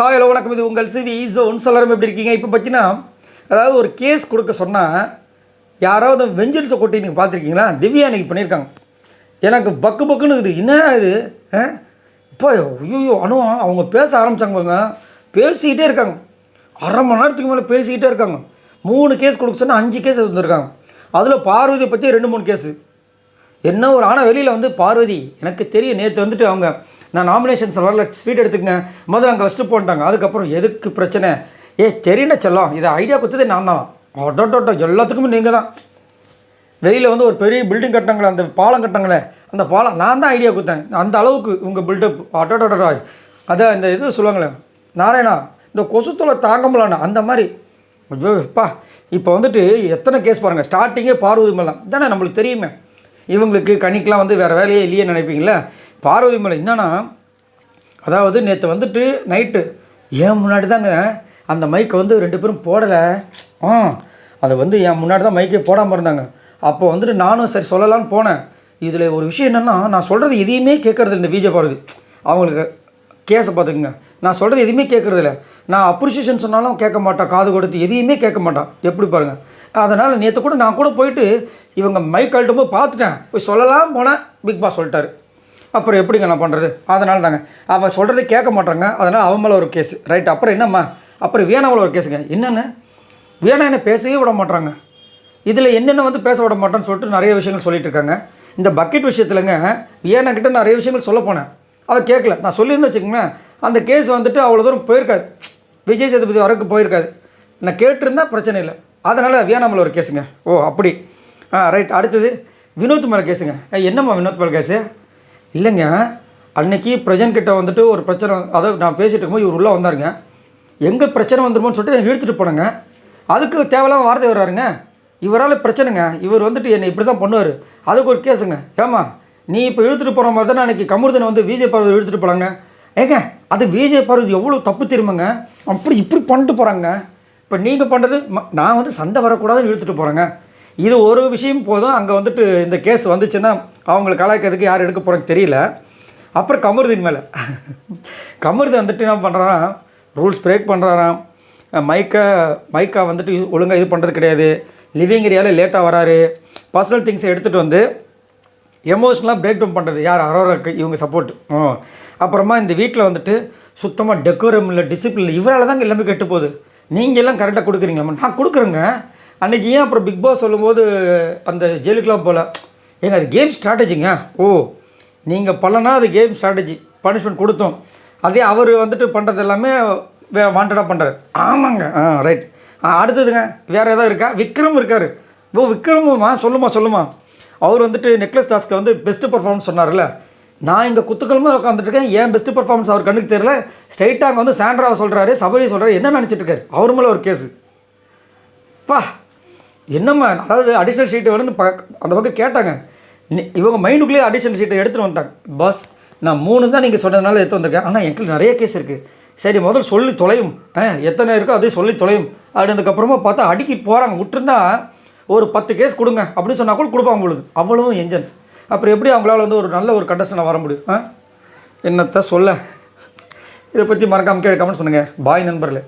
Hi hello வணக்கம். இது உங்கள் சிவி ஜோன். எல்லாரும் எப்படி இருக்கீங்க? இப்போ பார்த்தீங்கன்னா அதாவது ஒரு கேஸ் கொடுக்க சொன்னால் யாராவது வெஞ்சன்ஸை கொட்டி நீங்கள் பார்த்துருக்கீங்களா? திவ்யா அன்றைக்கி பண்ணியிருக்காங்க. எனக்கு பக்கு பக்குன்னு இருக்குது. என்ன இது இப்போ ஐயோ அனுவா அவங்க பேச ஆரம்பித்தாங்க பாருங்க. பேசிக்கிட்டே இருக்காங்க. அரை மணி நேரத்துக்கு மேலே பேசிக்கிட்டே இருக்காங்க. 3 கேஸ் கொடுக்க சொன்னால் 5 கேஸ் வந்துருக்காங்க. அதில் பார்வதியை பற்றி 2-3 கேஸு என்ன ஒரு. ஆனால் வெளியில் வந்து பார்வதி எனக்கு தெரியும். நேற்று வந்துட்டு அவங்க நான் நாமினேஷன்ஸ் வரல ஸ்வீட் எடுத்துக்கங்க முதல்ல அங்கே ஃபஸ்ட்டு போட்டாங்க. அதுக்கப்புறம் எதுக்கு பிரச்சனை தெரியுன செல்லம் இதை ஐடியா கொடுத்ததே நான் தான். அடோட்டோ எல்லாத்துக்குமே நீங்கள் தான். வெளியில் வந்து ஒரு பெரிய பில்டிங் கட்டினாங்களே, அந்த பாலம் கட்டினாங்களே, அந்த பாலம் நான் தான் ஐடியா கொடுத்தேன். அந்த அளவுக்கு உங்கள் பில்டப் அடோட்டோ. அதை இந்த இது சொல்லுவாங்களே நாராயணா இந்த கொசுத்தொலை தாங்க முடியலண்ணா அந்த மாதிரி. ஐயோப்பா இப்போ வந்துட்டு எத்தனை கேஸ் பாருங்கள். ஸ்டார்டிங்கே பார்வதி மேலே தானே நம்மளுக்கு தெரியுமே. இவங்களுக்கு கணிக்கெலாம் வந்து வேறு வேலையே இல்லையே நினைப்பீங்களே. பார்வதி மலை என்னன்னா, அதாவது நேற்று வந்துட்டு நைட்டு ஏன் முன்னாடி தாங்க அந்த மைக்கை வந்து 2 பேரும் போடலை. அதை வந்து என் முன்னாடி தான் மைக்கே போடாமல் இருந்தாங்க. அப்போ வந்துட்டு நானும் சரி சொல்லலான்னு போனேன். இதில் ஒரு விஷயம் என்னென்னா, நான் சொல்கிறது எதையுமே கேட்குறது இந்த விஜய் பார்வதி அவங்களுக்கு கேஸை பார்த்துக்குங்க. நான் சொல்கிறது எதுவுமே கேட்குறதில்ல. நான் அப்ரிஷியேஷன் சொன்னாலும் கேட்க மாட்டான், காது கொடுத்து எதையுமே கேட்க மாட்டான். எப்படி பாருங்கள். அதனால் நேற்று கூட நான் கூட போயிட்டு இவங்க மைக் கழட்டும்போது பார்த்துட்டேன். போய் சொல்லலாம் போனேன். பிக் பாஸ் சொல்லிட்டாரு. அப்புறம் எப்படிங்க நான் பண்ணுறது? அதனால தாங்க அவன் சொல்கிறதே கேட்க மாட்டாங்க. அதனால் அவன் மேலே ஒரு கேஸு ரைட். அப்புறம் என்னம்மா அப்புறம் வீணாவில் ஒரு கேஸுங்க. என்னென்னு வீணா என்ன பேசவே விட மாட்டாங்க. இதில் என்னென்ன வந்து பேச விட மாட்டான்னு சொல்லிட்டு நிறைய விஷயங்கள் சொல்லிட்டு இருக்காங்க. இந்த பக்கெட் விஷயத்துலங்க வீணாக்கிட்ட நிறைய விஷயங்கள் சொல்ல போனேன். அவள் கேட்கல. நான் சொல்லியிருந்து வச்சுக்கோங்களேன் அந்த கேஸ் வந்துட்டு அவ்வளோ தூரம் போயிருக்காது. விஜய் சேதுபதி வரைக்கும் போயிருக்காது. நான் கேட்டிருந்தா பிரச்சனை இல்லை. அதனால் வீணாமல் ஒரு கேஸுங்க. ஓ அப்படி ரைட். அடுத்தது வினோத் மேலே கேஸுங்க. என்னம்மா வினோத் மேலே கேஸு? இல்லைங்க அன்றைக்கி பிரஜன் கிட்ட வந்துட்டு ஒரு பிரச்சனை, அதாவது நான் பேசிகிட்டு இருக்கும்போது இவர் உள்ளே வந்தாருங்க. எங்கே பிரச்சனை வந்துருமோன்னு சொல்லிட்டு என்னை இழுத்துட்டு போனேங்க. அதுக்கு தேவையில்லாம வார்த்தை வர்றாருங்க. இவரால் பிரச்சனைங்க. இவர் வந்துட்டு என்னை இப்படி தான் பண்ணுவார். அதுக்கு ஒரு கேஸுங்க. ஏம்மா நீ இப்போ இழுத்துட்டு போகிற மாதிரி தானே அன்றைக்கி கமருதனை வந்து விஜய் பார்வதி இழுத்துட்டு போகிறாங்க. ஏங்க அது விஜய் பார்வதி எவ்வளோ தப்பு தெரியுமாங்க. அப்படி இப்படி பண்ணிட்டு போகிறாங்க. இப்போ நீங்கள் பண்ணுறது நான் வந்து சண்டை வரக்கூடாதுன்னு இழுத்துட்டு போகிறேங்க. இது ஒரு விஷயம் போதும். அங்கே வந்துட்டு இந்த கேஸ் வந்துச்சுன்னா அவங்களை கலாய்க்கிறதுக்கு யார் எடுக்க போகிறாங்க தெரியல. அப்புறம் கமருதீன் மேலே கமருதீன் வந்துட்டு என்ன பண்ணுறாராம், ரூல்ஸ் பிரேக் பண்ணுறாராம். மைக்கா வந்துட்டு ஒழுங்காக இது பண்ணுறது கிடையாது. லிவிங் ஏரியாவில் லேட்டாக வராரு. பர்சனல் திங்ஸை எடுத்துகிட்டு வந்து எமோஷனலாக பிரேக் டவுன் பண்ணுறது யார்? அரோராக்கு இவங்க சப்போர்ட். அப்புறமா இந்த வீட்டில் வந்துட்டு சுத்தமாக டெக்கோரம் இல்லை, டிசிப்ளின் இல்லை. இவரால் தாங்க எல்லாமே கெட்டு போகுது. நீங்கள் எல்லாம் கரெக்டாக கொடுக்குறீங்களா? நான் கொடுக்குறேங்க. அன்றைக்கி ஏன் அப்புறம் பிக் பாஸ் சொல்லும்போது அந்த ஜெயிலுக்கெலாம் போல் ஏங்க அது கேம் ஸ்ட்ராட்டஜிங்க. ஓ நீங்கள் பண்ணலன்னா அது கேம் ஸ்ட்ராட்டஜி, பனிஷ்மெண்ட் கொடுத்தோம். அதே அவர் வந்துட்டு பண்ணுறது எல்லாமே வாண்டடாக பண்ணுறாரு. ஆமாங்க ரைட். அடுத்ததுங்க வேறு எதாவது இருக்கா? விக்ரம் இருக்கார். ஓ விக்ரமுமா சொல்லுமா. அவர் வந்துட்டு நெக்லஸ் டாஸ்க்கு வந்து பெஸ்ட்டு பர்ஃபார்மன்ஸ் சொன்னார்ல. நான் இங்கே குத்துக்களமாக உட்காந்துட்டுருக்கேன். ஏன் பெஸ்ட்டு பர்ஃபார்மன்ஸ் அவர் கண்ணுக்கு தெரியல. ஸ்ட்ரைட்டாக அங்கே வந்து சாண்ட்ராவை சொல்கிறாரு, சபரி சொல்கிறாரு. என்ன நினச்சிட்டு இருக்காரு? அவர் மேலே ஒரு கேஸு. பா என்னம்மா, அதாவது அடிஷ்னல் ஷீட்டு வேணும்னு அந்த பக்கம் கேட்டாங்க. இவங்க மைண்டுக்குள்ளேயே அடிஷ்னல் ஷீட்டை எடுத்துகிட்டு வந்துட்டாங்க. பாஸ் நான் 3 தான் நீங்கள் சொன்னதுனால எடுத்து வந்திருக்கேன். ஆனால் எங்களுக்கு நிறைய கேஸ் இருக்குது. சரி முதல்ல சொல்லி தொலையும், எத்தனை இருக்கோ அதே சொல்லி தொலையும் அப்படின்றதுக்கப்புறமா பார்த்தா அடிக்கி போகிறாங்க. விட்டுருந்தா ஒரு 10 கேஸ் கொடுங்க அப்படின்னு சொன்னால் கூட கொடுப்பாங்க பொழுது. அவ்வளவும் என்ஜன்ஸ். அப்புறம் எப்படி அவங்களால வந்து ஒரு நல்ல ஒரு கண்டஸ்டண்டாக வர முடியும்? என்னத்தை சொல்ல. இதை பற்றி மறக்காமல் கமெண்ட் பண்ணுங்கள். பாய் நண்பர்களே.